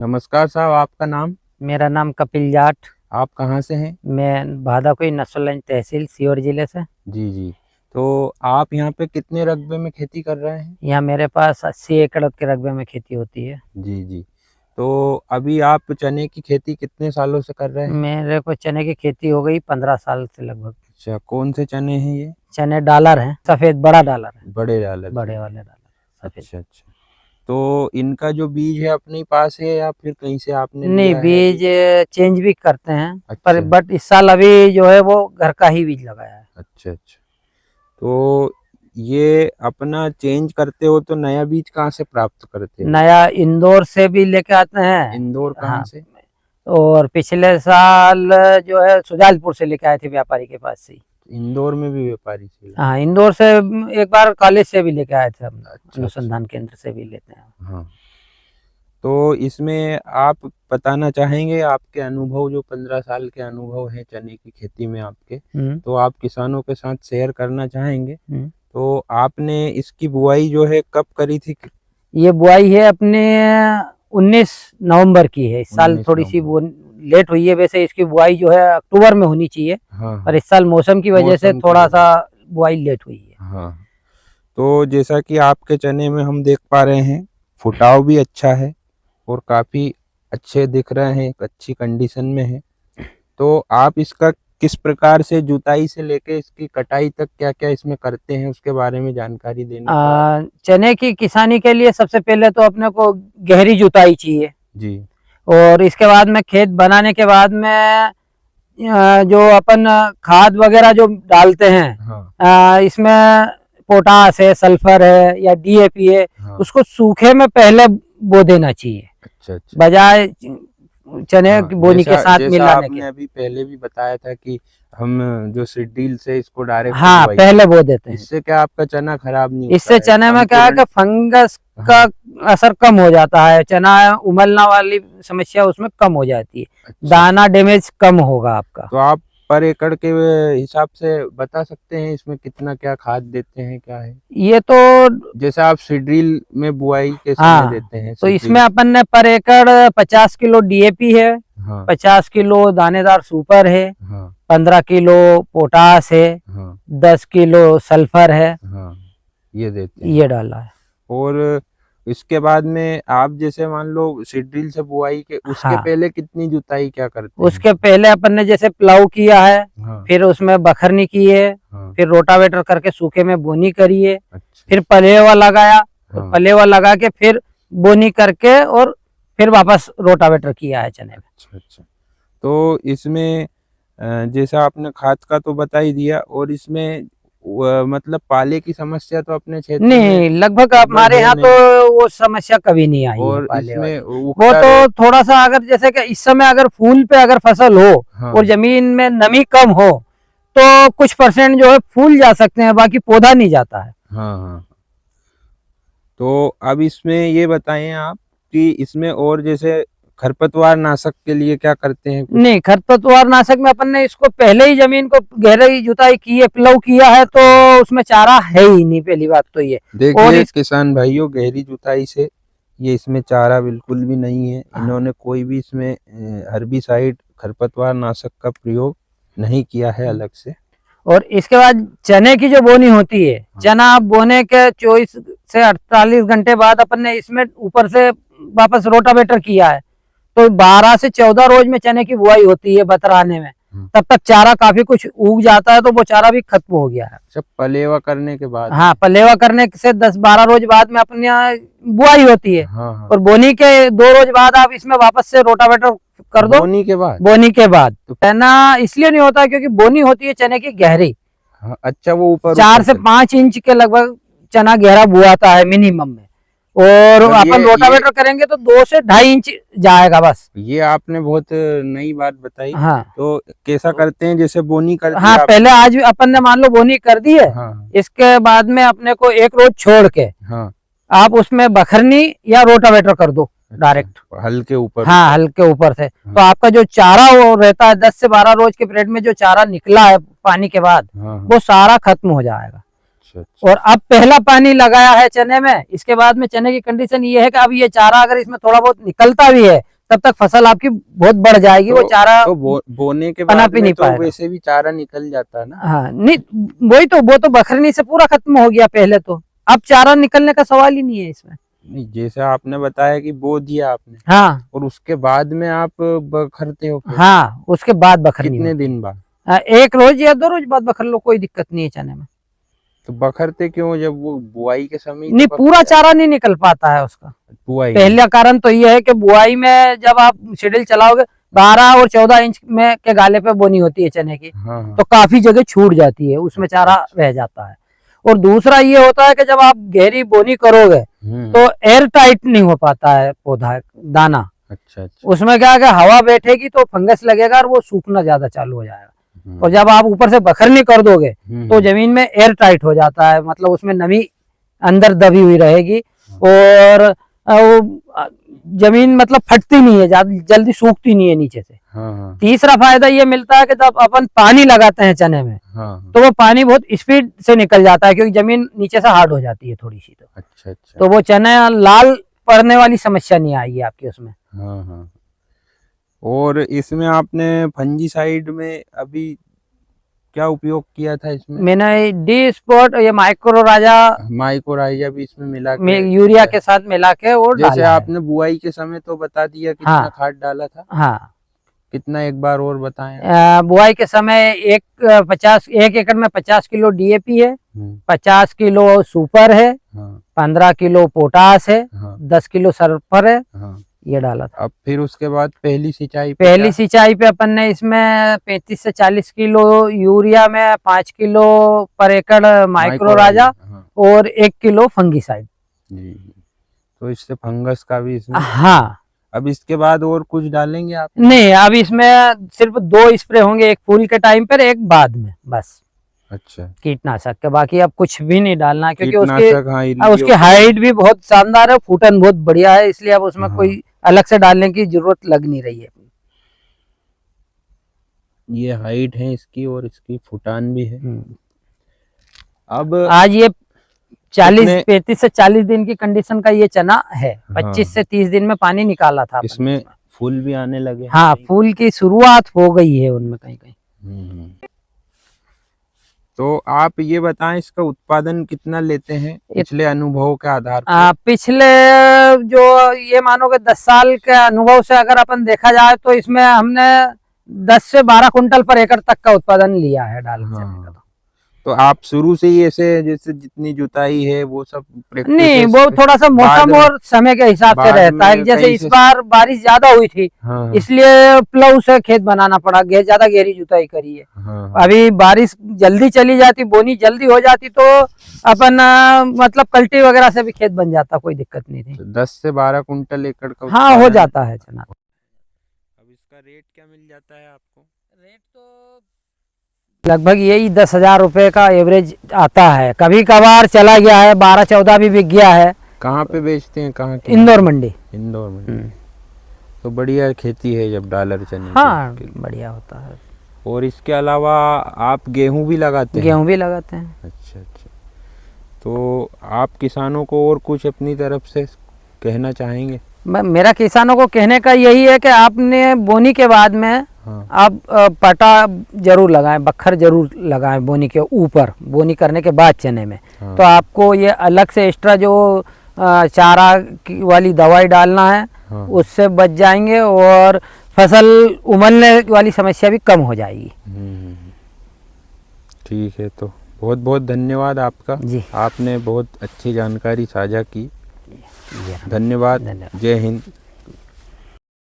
नमस्कार साहब, आपका नाम? मेरा नाम कपिल जाट। आप कहाँ से हैं? मैं भादाकोई नसरुल्लाह तहसील सीहोर जिले से। जी जी। तो आप यहाँ पे कितने रकबे में खेती कर रहे हैं? यहाँ मेरे पास 80 एकड़ के रकबे में खेती होती है। जी जी। तो अभी आप चने की खेती कितने सालों से कर रहे हैं? मेरे को चने की खेती हो गई 15 साल से लगभग। अच्छा, कौन से चने हैं ये? चने डालर हैं, सफेद बड़ा डालर है, बड़े डालर बड़े चने। वाले डालर सफेद। अच्छा अच्छा। तो इनका जो बीज है अपने ही पास है या फिर कहीं से आपने नहीं, लिया है बीज अभी? चेंज भी करते हैं। पर अच्छा बट इस साल अभी जो है वो घर का ही बीज लगाया है। अच्छा अच्छा। तो ये अपना चेंज करते हो तो नया बीज कहाँ से प्राप्त करते हो? नया इंदौर से भी लेके आते हैं। इंदौर कहाँ हाँ, से? और पिछले साल जो है सुजालपुर से लेके आए थे व्यापारी के पास से। इंदौर में भी व्यापारी से? हाँ, इंदौर से एक बार कॉलेज से भी लेके आए थे हम, अच्छा अनुसंधान केंद्र से भी लेते हैं। हाँ। तो इसमें आप बताना चाहेंगे आपके अनुभव, जो 15 साल के अनुभव हैं चने की खेती में आपके, तो आप किसानों के साथ शेयर करना चाहेंगे? तो आपने इसकी बुआई जो है कब करी थी? ये बुआई है अपने 19 नवंबर की है। इस साल 19 थोड़ी सी नवंबर। लेट हुई है। वैसे इसकी बुआई जो है अक्टूबर में होनी चाहिए, हाँ पर इस साल मौसम की वजह से मौसम की थोड़ा वजह सा बुआई लेट हुई है। हाँ। तो जैसा कि आपके चने में हम देख पा रहे हैं, फुटाव भी अच्छा है और काफी अच्छे दिख रहे हैं, एक अच्छी कंडीशन में है। तो आप इसका किस प्रकार से जुताई से लेके इसकी कटाई तक क्या क्या इसमें करते हैं, उसके बारे में जानकारी देना। चने की किसानी के लिए सबसे पहले तो अपने को गहरी जुताई चाहिए जी। और इसके बाद में खेत बनाने के बाद में जो अपन खाद वगैरह जो डालते हैं, हाँ। इसमें पोटास है, सल्फर है या डीएपी है, हाँ। उसको सूखे में पहले बो देना चाहिए। अच्छा अच्छा। बजाय चने हाँ, की बोनी के साथ मिलाने आपने के। अभी पहले भी बताया था कि हम जो सीड्रिल से इसको डायरेक्ट हाँ, पहले बो देते हैं। इससे क्या आपका चना खराब नहीं होता इससे है? चने में क्या है कि फंगस का असर कम हो जाता है, चना उमलना वाली समस्या उसमें कम हो जाती है। अच्छा। दाना डैमेज कम होगा आपका। तो आप पर एकड़ के हिसाब से बता सकते हैं इसमें कितना क्या खाद देते हैं, क्या है ये तो जैसे आप सीड्रिल में बुआई के समय हाँ, देते हैं? तो इसमें अपन ने पर एकड़ 50 किलो डीएपी है, हाँ। 50 किलो दानेदार सुपर है, हाँ। 15 किलो पोटास है, हाँ। 10 किलो सल्फर है, हाँ, ये देते हैं। ये डाला है। और इसके बाद में आप जैसे मान लो सीड्रिल से बुआई के उसके हाँ, पहले कितनी जुताई क्या करते हैं? उसके पहले अपन ने जैसे प्लाऊ किया है, हाँ। फिर उसमें बखरनी की है, हाँ। फिर रोटावेटर करके सूखे में बोनी करी है, अच्छा। फिर पलेवा लगाया, हाँ। पलेवा लगा के फिर बोनी करके और फिर वापस रोटावेटर किया है चने में। अच्छा अच्छा। तो इसमें जैसा आपने खाद का तो बता ही दिया, और इसमें मतलब पाले की समस्या तो अपने क्षेत्र नहीं, में लगभग हमारे यहाँ तो वो समस्या कभी नहीं आई है और पाले वाली। इसमें वो तो थोड़ा सा अगर जैसे कि इस समय अगर फूल पे अगर फसल हो हाँ। और जमीन में नमी कम हो तो कुछ परसेंट जो है फूल जा सकते हैं, बाकी पौधा नहीं जाता है। हाँ हाँ। तो अब इसमें ये बताएं आप कि इसमें और जैसे खरपतवार नाशक के लिए क्या करते हैं? नहीं, खरपतवार नाशक में अपन ने इसको पहले ही जमीन को गहरी जुताई की है, प्लव किया है, तो उसमें चारा है ही नहीं। पहली बात तो ये देखिए किसान भाइयों, गहरी जुताई से ये इसमें चारा बिल्कुल भी नहीं है। इन्होंने कोई भी इसमें हर्बिसाइड खरपतवार नाशक का प्रयोग नहीं किया है अलग से। और इसके बाद चने की जो बोनी होती है, चना बोने के 24 से 48 घंटे बाद अपन ने इसमें ऊपर से वापस रोटावेटर किया है, तो 12 से 14 रोज में चने की बुआई होती है बतराने में। तब तक चारा काफी कुछ उग जाता है, तो वो चारा भी खत्म हो गया है। सब पलेवा करने के बाद? हाँ, पलेवा करने से 10-12 रोज बाद में अपने यहाँ बुआई होती है। हाँ। और बोनी के 2 रोज बाद आप इसमें वापस से रोटावेटर कर दो। बोनी के बाद? बोनी के बाद तो चना इसलिए नहीं होता क्योंकि बोनी होती है चने की गहरी। हाँ, अच्छा, वो ऊपर 4 से 5 इंच के लगभग चना गहरा बुआता है मिनिमम में, और अपन रोटावेटर करेंगे तो 2 से 2.5 इंच जाएगा बस। ये आपने बहुत नई बात बताई। हाँ। तो कैसा करते हैं जैसे बोनी कर दी? हाँ, पहले आज अपन ने मान लो बोनी कर दी है। हाँ। इसके बाद में अपने को 1 रोज छोड़ के हाँ। आप उसमें बखरनी या रोटावेटर कर दो डायरेक्ट हल्के ऊपर। हाँ, हल्के ऊपर से। तो आपका जो चारा वो रहता है 10 से 12 रोज के पीरियड में जो चारा निकला है पानी के बाद, वो सारा खत्म हो जाएगा। और अब पहला पानी लगाया है चने में, इसके बाद में चने की कंडीशन ये है कि अब ये चारा अगर इसमें थोड़ा बहुत निकलता भी है तब तक फसल आपकी बहुत बढ़ जाएगी। वो चारा तो बोने के पनप बाद ही नहीं में तो पाएगा। वैसे भी चारा निकल जाता है ना। हाँ नहीं, वही तो, वो तो बखरनी से पूरा खत्म हो गया पहले तो, अब चारा निकलने का सवाल ही नहीं है इसमें। नहीं, जैसे आपने बताया कि बो दिया आपने, हाँ और उसके बाद में आप बखरते हो फिर? हाँ, उसके बाद बखरनी कितने होती है। दिन बाद? एक रोज या 2 रोज बाद बखर लो, कोई दिक्कत नहीं है चने में। तो बखरते क्यों, जब वो बुआई के समय ही तो नहीं, बखर पूरा जाता चारा नहीं निकल पाता है उसका। है बुआई में? पहला कारण तो ये है कि बुआई में जब आप शेड्यूल चलाओगे 12 और 14 इंच में के गाले पे बोनी होती है चने की, हाँ हाँ। तो काफी जगह छूट जाती है, उसमें चारा रह जाता है। और दूसरा ये होता है कि जब आप गहरी बोनी करोगे तो एयर टाइट नहीं हो पाता है पौधा, दाना। अच्छा। उसमें क्या है कि हवा बैठेगी तो फंगस लगेगा और वो सूखना ज्यादा चालू हो जाएगा। और जब आप ऊपर से बखरनी कर दोगे तो जमीन में एयर टाइट हो जाता है, मतलब उसमें नमी अंदर दबी हुई रहेगी और वो जमीन मतलब फटती नहीं है, जल्दी सूखती नहीं है नीचे से। हाँ। तीसरा फायदा ये मिलता है कि जब अपन पानी लगाते हैं चने में, तो वो पानी बहुत स्पीड से निकल जाता है, क्योंकि जमीन नीचे से हार्ड हो जाती है थोड़ी सी। तो अच्छा। तो वो चने लाल पड़ने वाली समस्या नहीं आएगी आपकी उसमें। हाँ। और इसमें आपने फंजीसाइड में अभी क्या उपयोग किया था इसमें? मैंने डी स्पॉट, ये माइक्रोराइजा भी इसमें मिला के यूरिया के साथ मिला के और जैसे डाला है। आपने बुआई के समय तो बता दिया कितना हाँ। खाद डाला था? हाँ, कितना, एक बार और बताएं। बुआई के समय 1 एकड़ में 50 किलो DAP है, 50 किलो सुपर है, 15 किलो पोटास है, 10 किलो सल्फर है, ये डाला था। अब फिर उसके बाद पहली सिंचाई पे अपन ने इसमें 35 से 40 किलो यूरिया में 5 किलो पर एकड़ माइक्रोराजा और 1 किलो फंगीसाइड। तो इससे फंगस का भी इसमें। हाँ। अब इसके बाद और कुछ डालेंगे आप? नहीं, अब इसमें सिर्फ 2 स्प्रे होंगे, एक फूल के टाइम पर, एक बाद में, बस। अच्छा। कीटनाशक के, बाकी अब कुछ भी नहीं डालना, क्योंकि हाँ, उसकी हाइट भी बहुत शानदार है, फूटन बहुत बढ़िया है, इसलिए अब उसमें कोई अलग से डालने की जरूरत लग नहीं रही है। ये हाइट है इसकी और इसकी फुटान भी है। अब आज ये 35 से 40 दिन की कंडीशन का ये चना है। 25 से 30 दिन में पानी निकाला था। इसमें फूल भी आने लगे। हाँ, फूल की शुरुआत हो गई है उनमें कहीं कहीं। तो आप ये बताएं, इसका उत्पादन कितना लेते हैं पिछले अनुभव के आधार पर? पिछले जो ये मानो कि 10 साल के अनुभव से अगर अपन देखा जाए तो इसमें हमने 10 से 12 कुंटल पर एकड़ तक का उत्पादन लिया है डाल चने का। तो आप शुरू से ही ऐसे, जैसे जितनी जुताई है वो सब नहीं, वो थोड़ा सा मौसम और समय के हिसाब से रहता है। जैसे इस बार बारिश ज्यादा हुई थी, इसलिए प्लाऊ से खेत बनाना पड़ा, ज्यादा गहरी जुताई करी है। अभी बारिश जल्दी चली जाती, बोनी जल्दी हो जाती, तो अपन मतलब कल्टी वगैरह से भी खेत बन जाता, कोई दिक्कत नहीं थी। 10 से 12 कुंटल एकड़ का हाँ, हो जाता है चना। अब इसका रेट क्या मिल जाता है आपको? रेट तो लगभग यही 10,000 रुपए का एवरेज आता है। कभी कभार चला गया है, 12-14 भी बिक गया है। कहाँ पे बेचते हैं, कहाँ की? इंदौर मंडी। तो बढ़िया खेती है जब डॉलर चने। हाँ, बढ़िया होता है। और इसके अलावा आप गेहूं भी लगाते हैं? गेहूं भी लगाते हैं। अच्छा। तो आप किसानों को और कुछ अपनी तरफ से कहना चाहेंगे? मेरा किसानों को कहने का यही है कि आपने बोनी के बाद में आप पटा जरूर लगाएं, बखर जरूर लगाएं बोनी के ऊपर, बोनी करने के बाद चने में। तो आपको ये अलग से एक्स्ट्रा जो चारा वाली दवाई डालना है, उससे बच जाएंगे और फसल उमलने वाली समस्या भी कम हो जाएगी। ठीक है, तो बहुत बहुत धन्यवाद आपका जी। आपने बहुत अच्छी जानकारी साझा की। धन्यवाद। जय हिंद।